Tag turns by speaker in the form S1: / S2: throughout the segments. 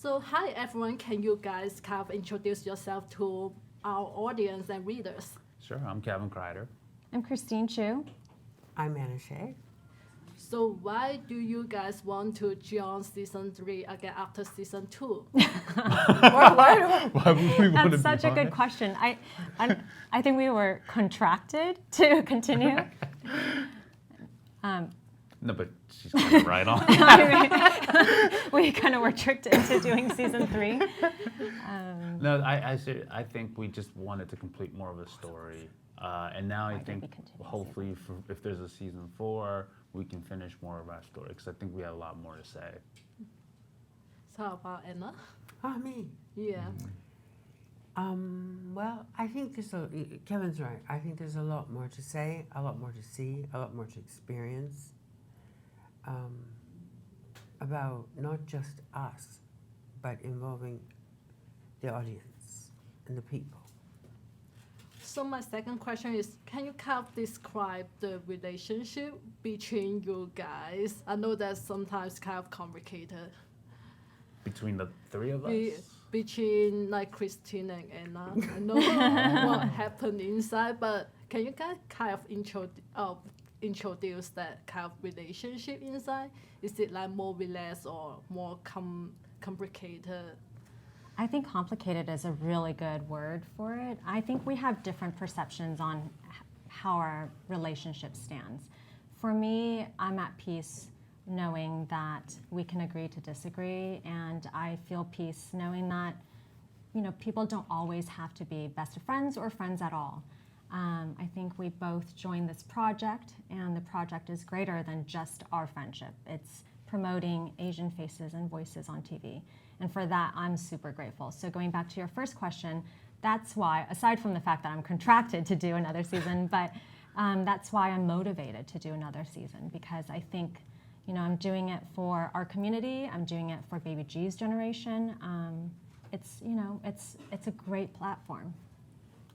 S1: So hi everyone, can you guys kind of introduce yourself to our audience and readers?
S2: Sure, I'm Kevin Kreider.
S3: I'm Christine Chu.
S4: I'm Anna Shea.
S1: So why do you guys want to join season 3 again after season 2?
S2: Why would we want to
S3: That's
S2: be
S3: such a
S2: on
S3: good
S2: it?
S3: question. I think we were contracted to continue.
S2: No, but she's kind of right on.
S3: We kind of were tricked into doing season 3.
S2: No, I think we just wanted to complete more of a story. And now I
S3: Why did
S2: think
S3: we continue
S2: hopefully if there's a season 4, we can finish more of our story because I think we have a lot more to say.
S1: So how about Anna?
S4: Oh, me.
S1: Yeah.
S4: Well, I think Kevin's right. I think there's a lot more to say, a lot more to see, a lot more to experience about not just us, but involving the audience and the people.
S1: So my second question is, can you kind of describe the relationship between you guys? I know that's sometimes kind of complicated.
S2: Between the 3 of us?
S1: Between like Christine and Anna. I know what happened inside, but can you guys kind of introduce that kind of relationship inside? Is it like more relaxed or more complicated?
S3: I think complicated is a really good word for it. I think we have different perceptions on how our relationship stands. For me, I'm at peace knowing that we can agree to disagree, and I feel peace knowing that, people don't always have to be best of friends or friends at all. I think we both joined this project, and the project is greater than just our friendship. It's promoting Asian faces and voices on TV. And for that, I'm super grateful. So going back to your first question, that's why, aside from the fact that I'm contracted to do another season, but that's why I'm motivated to do another season, because I think, I'm doing it for our community. I'm doing it for Baby G's generation. It's a great platform.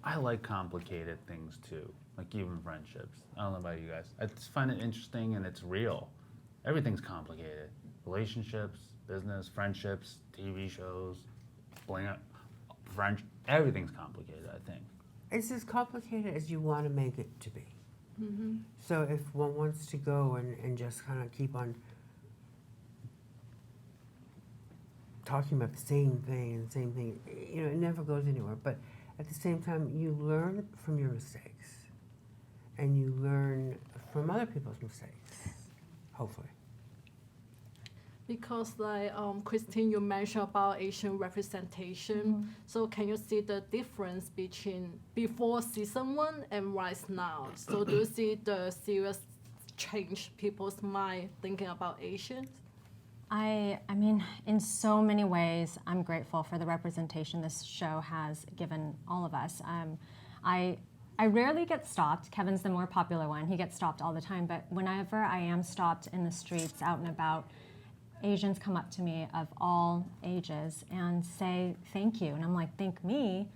S2: I like complicated things too, like even friendships. I don't know about you guys. I just find it interesting and it's real. Everything's complicated. Relationships, business, friendships, TV shows, Bling, French, everything's complicated, I think.
S4: It's as complicated as you want to make it to be.
S1: Mm-hmm.
S4: So if one wants to go and just kind of keep on talking about the same thing, it never goes anywhere. But at the same time, you learn from your mistakes, and you learn from other people's mistakes, hopefully.
S1: Because like Christine, you mentioned about Asian representation.
S3: Mm-hmm.
S1: So can you see the difference between before season 1 and right now? So do you see the serious change people's mind thinking about Asians?
S3: I mean, in so many ways, I'm grateful for the representation this show has given all of us. I rarely get stopped. Kevin's the more popular one. He gets stopped all the time. But whenever I am stopped in the streets, out and about, Asians come up to me of all ages and say, thank you. And I'm like, thank me?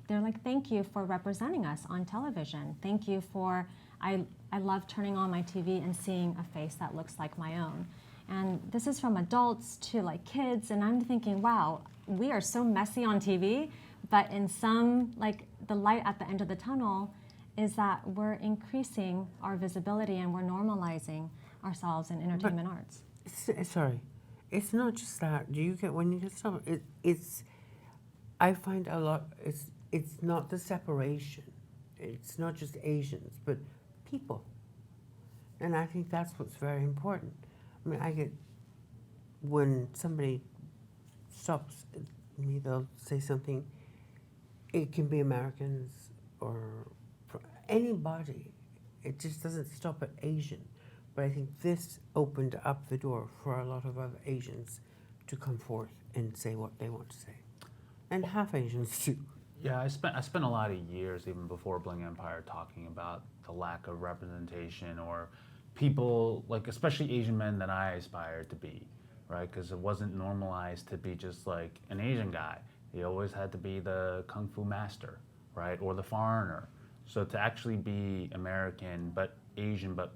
S3: They're like, thank you for representing us on television. Thank you for, I love turning on my TV and seeing a face that looks like my own. And this is from adults to like kids, and I'm thinking, wow, we are so messy on TV, but in some, like the light at the end of the tunnel is that we're increasing our visibility and we're normalizing ourselves in entertainment arts.
S4: Sorry, it's not just that. Do you get when you get stuff? It's. I find a lot. It's not the separation. It's not just Asians, but people. And I think that's what's very important. I mean, I get when somebody stops me, they'll say something. It can be Americans or anybody. It just doesn't stop at Asian. But I think this opened up the door for a lot of other Asians to come forth and say what they want to say. And half Asians too.
S2: Yeah, I spent a lot of years, even before Bling Empire, talking about the lack of representation or people, like especially Asian men that I aspired to be, right? Because it wasn't normalized to be just like an Asian guy. He always had to be the kung fu master, right? Or the foreigner. So to actually be American, but Asian, but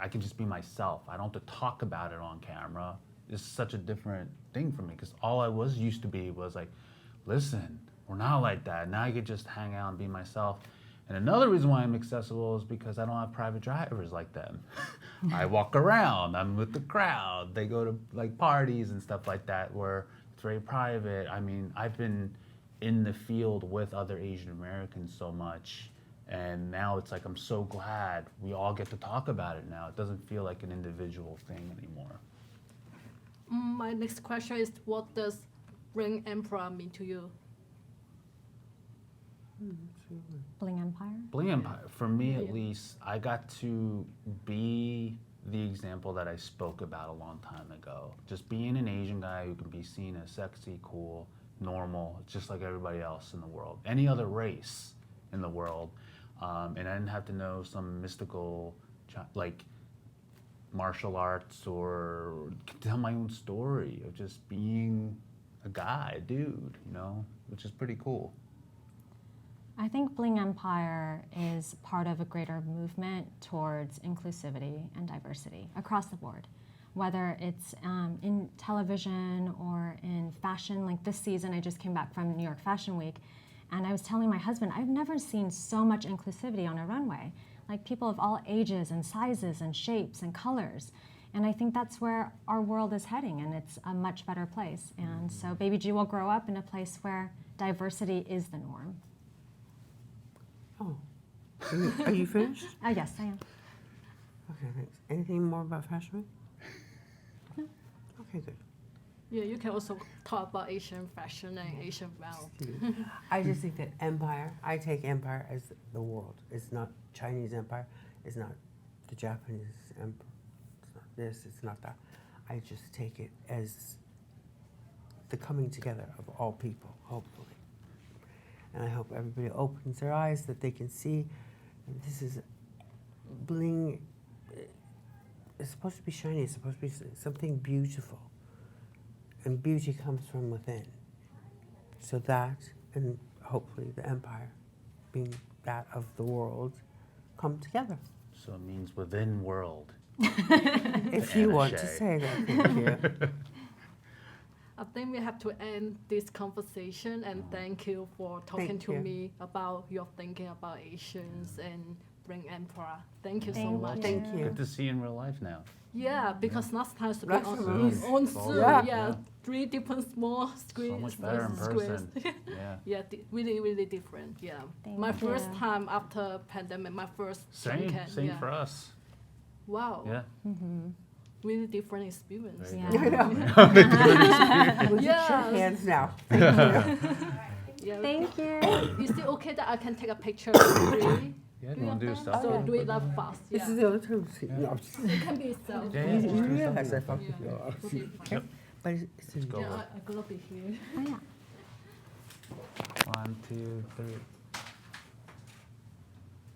S2: I can just be myself. I don't have to talk about it on camera. is such a different thing for me because all I was used to be was like, listen, we're not like that. Now I could just hang out and be myself. And another reason why I'm accessible is because I don't have private drivers like them. I walk around, I'm with the crowd. They go to like parties and stuff like that where it's very private. I mean, I've been in the field with other Asian Americans so much. And now it's like, I'm so glad we all get to talk about it now. It doesn't feel like an individual thing anymore.
S1: My next question is, what does Bling Emperor mean to you?
S3: Bling Empire.
S2: Bling Empire, for me at
S1: Yeah.
S2: least, I got to be the example that I spoke about a long time ago. Just being an Asian guy who can be seen as sexy, cool, normal, just like everybody else in the world, any other race in the world. And I didn't have to know some mystical, like, martial arts or tell my own story of just being a guy, a dude, you know, which is pretty cool.
S3: I think Bling Empire is part of a greater movement towards inclusivity and diversity across the board. Whether it's in television or in fashion, like this season I just came back from New York Fashion Week, and I was telling my husband, I've never seen so much inclusivity on a runway. Like people of all ages and sizes and shapes and colors. And I think that's where our world is heading, and it's a much better place. And so Baby G will grow up in a place where diversity is the norm.
S4: Oh, are you finished?
S3: Yes, I am.
S4: Okay, thanks. Anything more about Fashion Week?
S3: No.
S4: Okay, good.
S1: Yeah, you can also talk about Asian fashion and Asian wealth.
S4: I just think that empire, I take empire as the world. It's not Chinese empire. It's not the Japanese empire. It's not this, it's not that. I just take it as the coming together of all people, hopefully. And I hope everybody opens their eyes that they can see this is bling. It's supposed to be shiny. It's supposed to be something beautiful. And beauty comes from within. So that, and hopefully the empire, being that of the world, come together.
S2: So it means within world.
S4: If you want to
S2: Anna
S4: say that, thank you.
S1: I think we have to end this conversation, and thank you for talking
S4: Thank
S1: to
S4: you.
S1: me about your thinking about Asians and Bling Emperor. Thank you so
S3: Thank
S1: much.
S3: you.
S4: Thank you.
S2: Good to see you in real life now.
S1: Yeah, because last time to be
S4: Last
S1: on
S4: time
S2: Zoom.
S1: on
S2: It's all
S1: Zoom,
S2: good,
S1: yeah,
S2: yeah.
S1: 3 different small screens.
S2: So much better in
S1: screens.
S2: person. Yeah.
S1: Yeah, really, really different. Yeah,
S3: Thank
S1: my first
S3: you.
S1: time after pandemic, my first
S2: Same,
S1: Junket,
S2: same
S1: yeah.
S2: for us.
S1: Wow,
S2: Yeah.
S1: really different experience.
S2: Very
S3: Yeah.
S2: different.
S4: We'll
S1: Yeah.
S4: shake hands now.
S1: Yeah.
S3: Thank you.
S1: Is it okay that I can take a picture with you?
S2: Yeah, you want to do stuff?
S1: So
S2: Yeah.
S1: do it that fast.
S4: This
S1: Yeah.
S4: is the other time. No, I'm just,
S1: It can be self.
S2: Yeah,
S4: you,
S2: yeah,
S4: you
S2: just do
S4: realize I
S2: something.
S4: fucked with you.
S1: Okay.
S2: Yep.
S4: But it's
S2: go.
S1: Yeah, I'm gonna be here.
S3: Oh, yeah.
S2: 1, 2, 3.